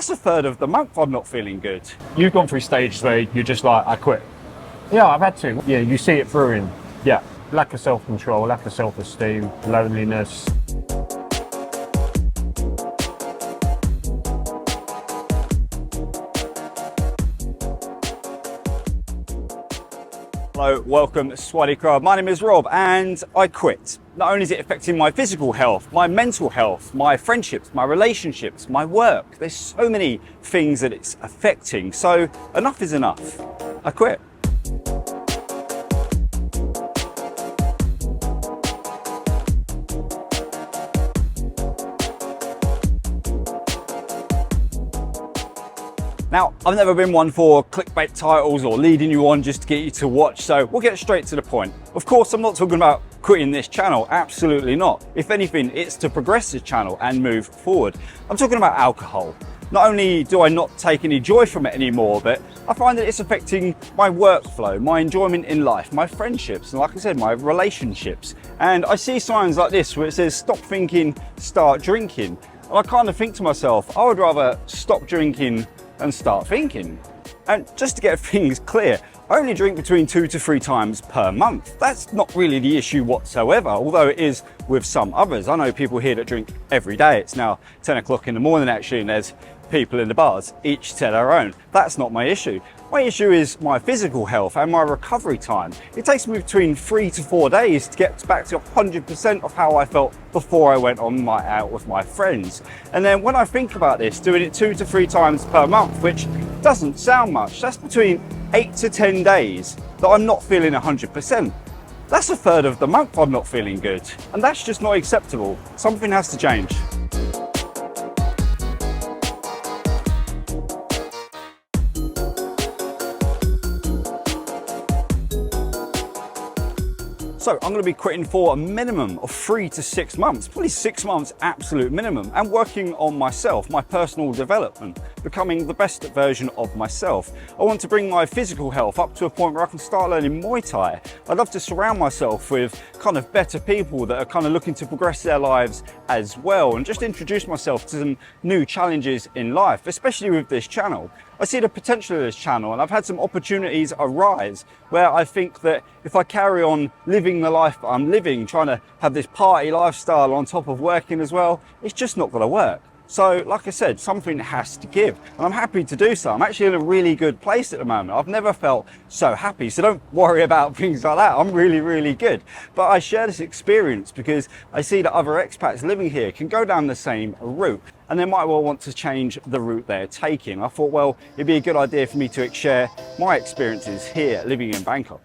That's a third of the month I'm not feeling good. You've gone through stages where you're just like, I quit. Yeah, I've had to. Yeah, you see it through in lack of self-control, lack of self-esteem, loneliness. Hello, welcome to Swaddy Crowd. My name is Rob and I quit. Not only is it affecting my physical health, my mental health, my friendships, my relationships, my work. There's so many things that it's affecting. So enough is enough. I quit. Now, I've never been one for clickbait titles or leading you on just to get you to watch, so we'll get straight to the point. Of course, I'm not talking about quitting this channel, absolutely not. If anything, it's to progress this channel and move forward. I'm talking about alcohol. Not only do I not take any joy from it anymore, but I find that it's affecting my workflow, my enjoyment in life, my friendships, and like I said, my relationships. And I see signs like this where it says, stop thinking, start drinking. And I kind of think to myself, I would rather stop drinking and start thinking. And just to get things clear, I only drink between 2 to 3 times per month. That's not really the issue whatsoever, although it is with some others. I know people here that drink every day. It's now 10 o'clock in the morning actually, and there's people in the bars, each to their own. That's not my issue. My issue is my physical health and my recovery time. It takes me between 3 to 4 days to get back to 100% of how I felt before I went on my out with my friends. And then when I think about this, doing it 2 to 3 times per month, which doesn't sound much, that's between 8 to 10 days that I'm not feeling 100%. That's a third of the month I'm not feeling good. And that's just not acceptable. Something has to change. So I'm going to be quitting for a minimum of 3 to 6 months, probably 6 months absolute minimum, and working on myself, my personal development, becoming the best version of myself. I want to bring my physical health up to a point where I can start learning Muay Thai. I'd love to surround myself with kind of better people that are kind of looking to progress their lives as well, and just introduce myself to some new challenges in life, especially with this channel. I see the potential of this channel, and I've had some opportunities arise where I think that if I carry on living the life I'm living, trying to have this party lifestyle on top of working as well, it's just not going to work. So like I said, something has to give, and I'm happy to do so. I'm actually in a really good place at the moment. I've never felt so happy, so don't worry about things like that. I'm really, really good. But I share this experience because I see that other expats living here can go down the same route, and they might well want to change the route they're taking. I thought, well, it'd be a good idea for me to share my experiences here living in Bangkok.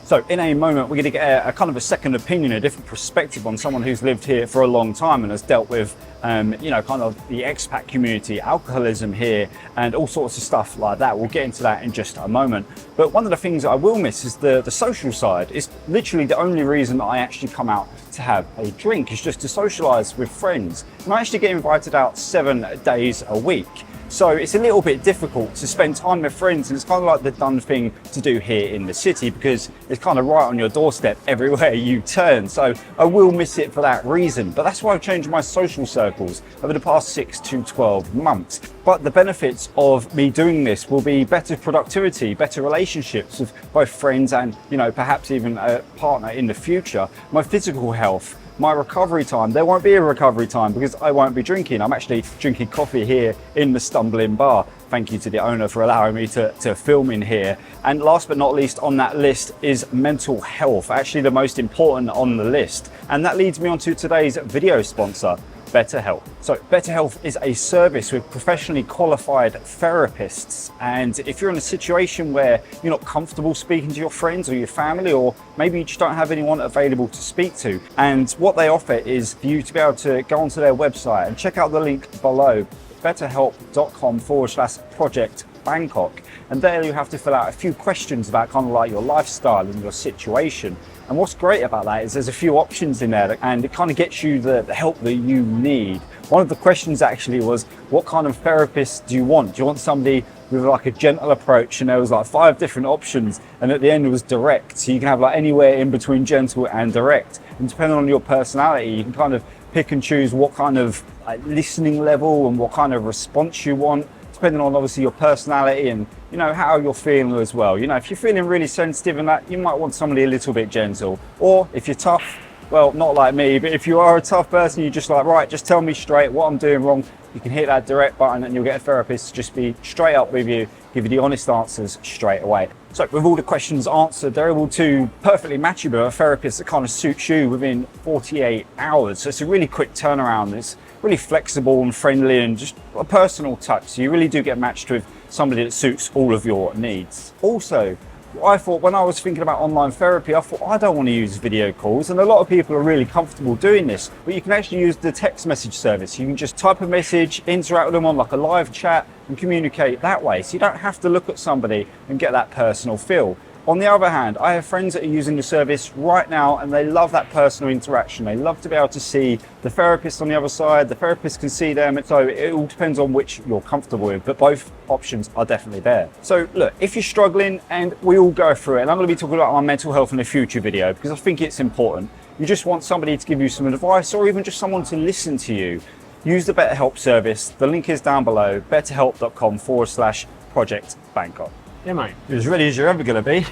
So in a moment, we're going to get a kind of a second opinion, a different perspective on someone who's lived here for a long time and has dealt with, you know, kind of the expat community, alcoholism here, and all sorts of stuff like that. We'll get into that in just a moment. But one of the things that I will miss is the social side. It's literally the only reason I actually come out to have a drink, is just to socialise with friends. And I actually get invited out 7 days a week. So it's a little bit difficult to spend time with friends, and it's kind of like the done thing to do here in the city because it's kind of right on your doorstep everywhere you turn. So I will miss it for that reason, but that's why I've changed my social circles over the past 6 to 12 months. But the benefits of me doing this will be better productivity, better relationships with both friends and, you know, perhaps even a partner in the future, my physical health, my recovery time. There won't be a recovery time because I won't be drinking. I'm actually drinking coffee here in the Stumbling Bar. Thank you to the owner for allowing me to film in here. And last but not least on that list is mental health, actually the most important on the list. And that leads me on to today's video sponsor, BetterHelp. So BetterHelp is a service with professionally qualified therapists, and if you're in a situation where you're not comfortable speaking to your friends or your family, or maybe you just don't have anyone available to speak to, and what they offer is for you to be able to go onto their website and check out the link below, betterhelp.com/projectbangkok. And there you have to fill out a few questions about kind of like your lifestyle and your situation. And what's great about that is there's a few options in there, and it kind of gets you the help that you need. One of the questions actually was, what kind of therapist do you want? Do you want somebody with like a gentle approach? And there was like 5 different options, and at the end it was direct. So you can have like anywhere in between gentle and direct. And depending on your personality, you can kind of pick and choose what kind of like listening level and what kind of response you want, depending on obviously your personality and how you're feeling as well. If you're feeling really sensitive and that, you might want somebody a little bit gentle. Or if you're tough, well, not like me, but if you are a tough person, you're just like, right, just tell me straight what I'm doing wrong. You can hit that direct button and you'll get a therapist to just be straight up with you, give you the honest answers straight away. So with all the questions answered, they're able to perfectly match you with a therapist that kind of suits you within 48 hours. So it's a really quick turnaround. It's really flexible and friendly and just a personal touch. So you really do get matched with somebody that suits all of your needs. Also, I thought when I was thinking about online therapy, I thought I don't want to use video calls, and a lot of people are really comfortable doing this, but you can actually use the text message service. You can just type a message, interact with them on like a live chat and communicate that way. So you don't have to look at somebody and get that personal feel. On the other hand, I have friends that are using the service right now and they love that personal interaction. They love to be able to see the therapist on the other side, the therapist can see them. So it all depends on which you're comfortable with, but both options are definitely there. So look, if you're struggling, and we all go through it, and I'm going to be talking about my mental health in a future video because I think it's important. You just want somebody to give you some advice or even just someone to listen to you. Use the BetterHelp service. The link is down below, betterhelp.com/projectbangkok. Yeah, mate. You're as ready as you're ever going to be.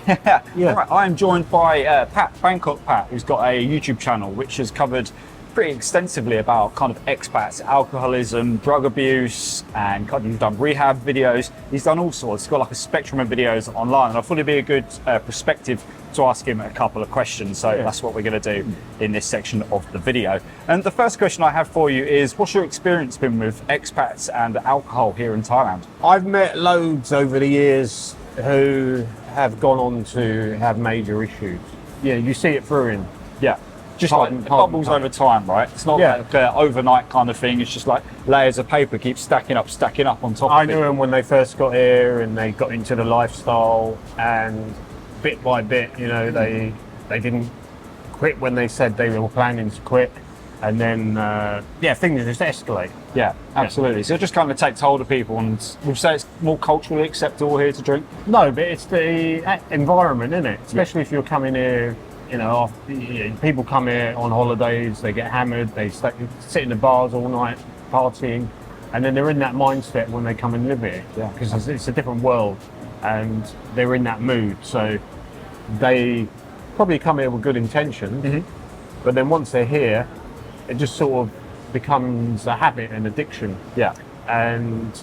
Yeah. Right, I am joined by Pat, Bangkok Pat, who's got a YouTube channel which has covered pretty extensively about kind of expats, alcoholism, drug abuse, and he's done rehab videos. He's done all sorts. He's got like a spectrum of videos online, and I thought it'd be a good perspective to ask him a couple of questions. So that's what we're going to do in this section of the video. And the first question I have for you is, what's your experience been with expats and alcohol here in Thailand? I've met loads over the years who have gone on to have major issues. Yeah, you see it through in. Yeah. Just like it bubbles over time, right? It's not like an overnight kind of thing. It's just like layers of paper keep stacking up on top of it. I knew them when they first got here and they got into the lifestyle, and bit by bit, they didn't quit when they said they were planning to quit. And then, things just escalate. Yeah, absolutely. So it just kind of takes hold of people, and would you say it's more culturally acceptable here to drink? No, but it's the environment, isn't it? Especially if you're coming here, people come here on holidays, they get hammered, they sit in the bars all night partying, and then they're in that mindset when they come and live here. Yeah. Because it's a different world, and they're in that mood. So they probably come here with good intentions, but then once they're here, it just sort of becomes a habit and addiction. Yeah. And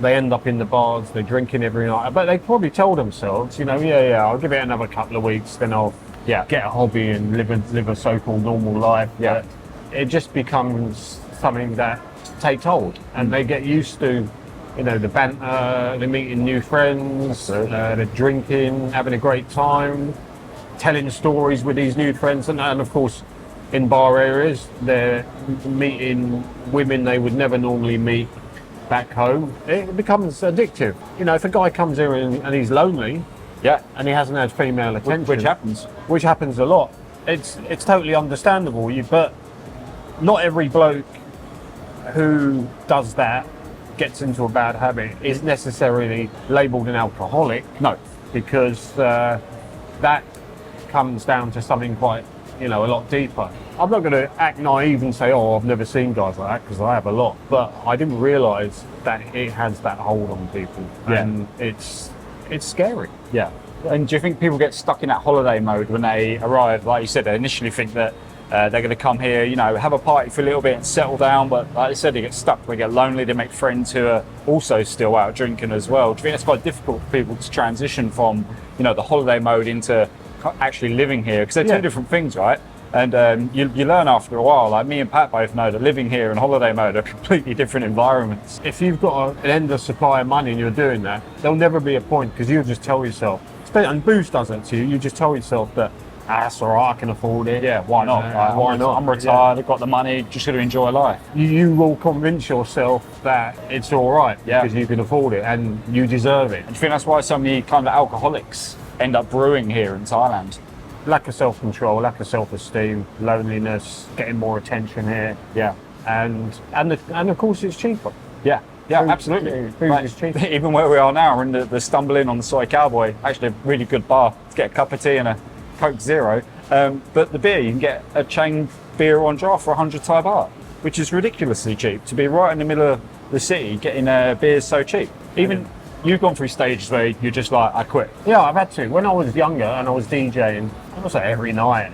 they end up in the bars, they're drinking every night. But they probably tell themselves, I'll give it another couple of weeks, then I'll get a hobby and live a so-called normal life. Yeah. But it just becomes something that takes hold, and they get used to, the banter, they're meeting new friends, they're drinking, having a great time, telling stories with these new friends, and of course, in bar areas, they're meeting women they would never normally meet back home. It becomes addictive. If a guy comes here and he's lonely, and he hasn't had female attention, which happens a lot, it's totally understandable. But not every bloke who does that gets into a bad habit is necessarily labelled an alcoholic. No, because that comes down to something quite, a lot deeper. I'm not going to act naive and say, I've never seen guys like that, because I have a lot. But I didn't realise that it has that hold on people, and it's scary. Yeah. And do you think people get stuck in that holiday mode when they arrive? Like you said, they initially think that they're going to come here, have a party for a little bit and settle down. But like I said, they get stuck, they get lonely, they make friends who are also still out drinking as well. Do you think it's quite difficult for people to transition from, the holiday mode into actually living here? Because they're two different things, right? And you learn after a while. Like me and Pat both know that living here and holiday mode are completely different environments. If you've got an endless supply of money and you're doing that, there'll never be a point, because you'll just tell yourself, and booze does that to you, you just tell yourself that that's all right, I can afford it. Yeah, why not? Right? Why not? I'm retired, I've got the money, just got to enjoy life. You will convince yourself that it's all right Yeah. because you can afford it and you deserve it. And do you think that's why so many kind of alcoholics end up brewing here in Thailand? Lack of self-control, lack of self-esteem, loneliness, getting more attention here, Yeah. and of course it's cheaper. Yeah. Yeah, Food- absolutely. food Like, is cheap. even where we are now, we're in the Stumble Inn on the Soy Cowboy. Actually, a really good bar to get a cup of tea and a Coke Zero. But the beer, you can get a chain beer on draft for 100 Thai baht, which is ridiculously cheap. To be right in the middle of the city, getting beers so cheap. Even you've gone through stages where you're just like, I quit. Yeah, I've had to. When I was younger and I was DJing, I was like every night,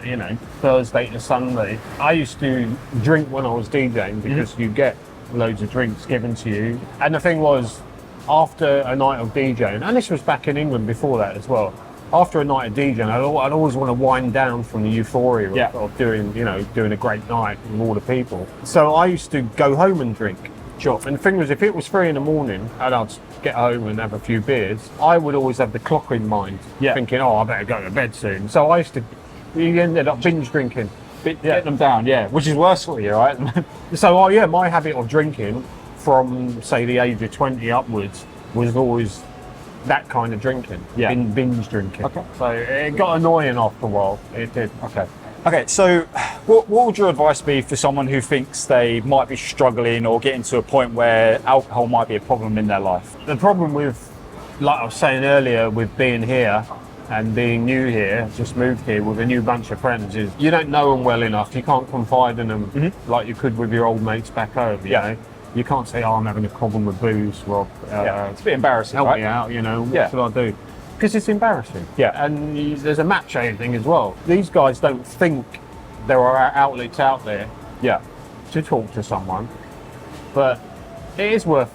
Thursday to Sunday. I used to drink when I was DJing because you get loads of drinks given to you. And the thing was, after a night of DJing, and this was back in England before that as well, after a night of DJing, I'd always want to wind down from the euphoria Yeah. of doing a great night with all the people. So I used to go home and drink. Sure. And the thing was, if it was 3 a.m. and I'd get home and have a few beers, I would always have the clock in mind, Yeah. thinking, I better go to bed soon. So you ended up binge drinking. Get them down, yeah, which is worse for you, right? So, my habit of drinking from, say, the age of 20 upwards was always that kind of drinking, Yeah. binge drinking. Okay. So it got annoying after a while. It did. Okay, so what would your advice be for someone who thinks they might be struggling or getting to a point where alcohol might be a problem in their life? The problem with, like I was saying earlier, with being here and being new here, just moved here with a new bunch of friends, is you don't know them well enough. You can't confide in them like you could with your old mates back home. You know? You can't say, I'm having a problem with booze, Rob. It's a bit embarrassing, Help right? me out, what Yeah. should I do? Because it's embarrassing. Yeah. And there's a macho thing as well. These guys don't think there are outlets out there Yeah. to talk to someone, but it is worth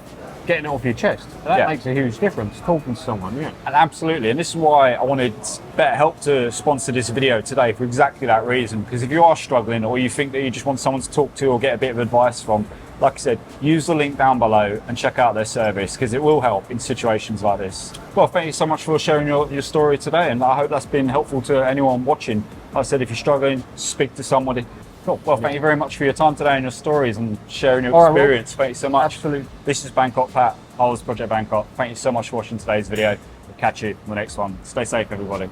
getting it off your chest. That Yeah. makes a huge difference, talking to someone, yeah. And absolutely, and this is why I wanted BetterHelp to sponsor this video today for exactly that reason. Because if you are struggling or you think that you just want someone to talk to or get a bit of advice from, like I said, use the link down below and check out their service because it will help in situations like this. Well, thank you so much for sharing your story today, and I hope that's been helpful to anyone watching. Like I said, if you're struggling, speak to somebody. Cool. Well, thank you very much for your time today and your stories and sharing your experience. Thank you so much. Absolutely. This is Bangkok Pat. I was Project Bangkok. Thank you so much for watching today's video. We'll catch you in the next one. Stay safe, everybody.